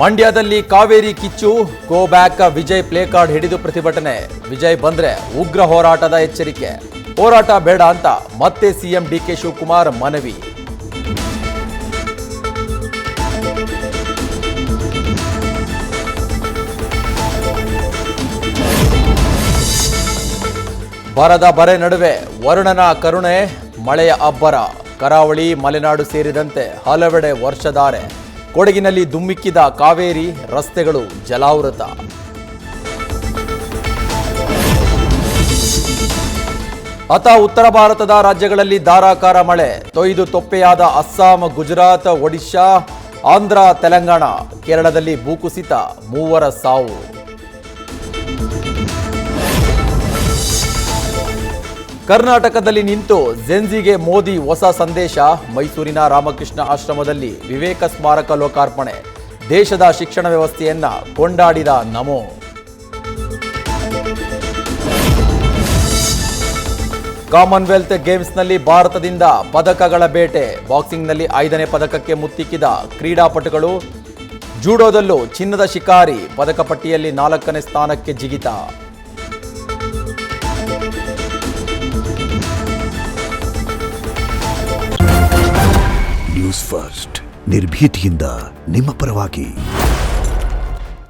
ಮಂಡ್ಯದಲ್ಲಿ ಕಾವೇರಿ ಕಿಚ್ಚು, go back Vijay play card ಹಿಡಿದು ಪ್ರತಿಭಟನೆ. ವಿಜಯ್ ಬಂದ್ರೆ ಉಗ್ರ ಹೋರಾಟದ ಎಚ್ಚರಿಕೆ. ಹೋರಾಟ ಬೇಡ ಅಂತ ಮತ್ತೆ ಸಿಎಂ ಡಿಕೆ ಶಿವಕುಮಾರ್ ಮನವಿ. ಬರದ ಬರೆ ನಡುವೆ ವರುಣನ ಕರುಣೆ, ಮಳೆಯ ಅಬ್ಬರ. ಕರಾವಳಿ, ಮಲೆನಾಡು ಸೇರಿದಂತೆ ಹಲವೆಡೆ ವರ್ಷಧಾರೆ. ಕೊಡಗಿನಲ್ಲಿ ಧುಮ್ಮಿಕ್ಕಿದ ಕಾವೇರಿ, ರಸ್ತೆಗಳು ಜಲಾವೃತ. ಅತ ಉತ್ತರ ಭಾರತದ ರಾಜ್ಯಗಳಲ್ಲಿ ಧಾರಾಕಾರ ಮಳೆ. ತೊಯ್ದು ತೊಪ್ಪೆಯಾದ ಅಸ್ಸಾಂ, ಗುಜರಾತ್, ಒಡಿಶಾ, ಆಂಧ್ರ, ತೆಲಂಗಾಣ. ಕೇರಳದಲ್ಲಿ ಭೂಕುಸಿತ, 3 ಸಾವು. ಕರ್ನಾಟಕದಲ್ಲಿ ನಿಂತು ಜೆನ್ಜಿಗೆ ಮೋದಿ ಹೊಸ ಸಂದೇಶ. ಮೈಸೂರಿನ ರಾಮಕೃಷ್ಣ ಆಶ್ರಮದಲ್ಲಿ ವಿವೇಕ ಸ್ಮಾರಕ ಲೋಕಾರ್ಪಣೆ. ದೇಶದ ಶಿಕ್ಷಣ ವ್ಯವಸ್ಥೆಯನ್ನ ಕೊಂಡಾಡಿದ ನಮೋ. ಕಾಮನ್ವೆಲ್ತ್ ಗೇಮ್ಸ್ನಲ್ಲಿ ಭಾರತದಿಂದ ಪದಕಗಳ ಬೇಟೆ. ಬಾಕ್ಸಿಂಗ್ನಲ್ಲಿ 5ನೇ ಪದಕಕ್ಕೆ ಮುತ್ತಿಕ್ಕಿದ ಕ್ರೀಡಾಪಟುಗಳು. ಜೂಡೋದಲ್ಲೂ ಚಿನ್ನದ ಶಿಕಾರಿ. ಪದಕ ಪಟ್ಟಿಯಲ್ಲಿ 4ನೇ ಸ್ಥಾನಕ್ಕೆ ಜಿಗಿತ. ನ್ಯೂಸ್ ಫಸ್ಟ್, ನಿರ್ಭೀತಿಯಿಂದ ನಿಮ್ಮ ಪರವಾಗಿ.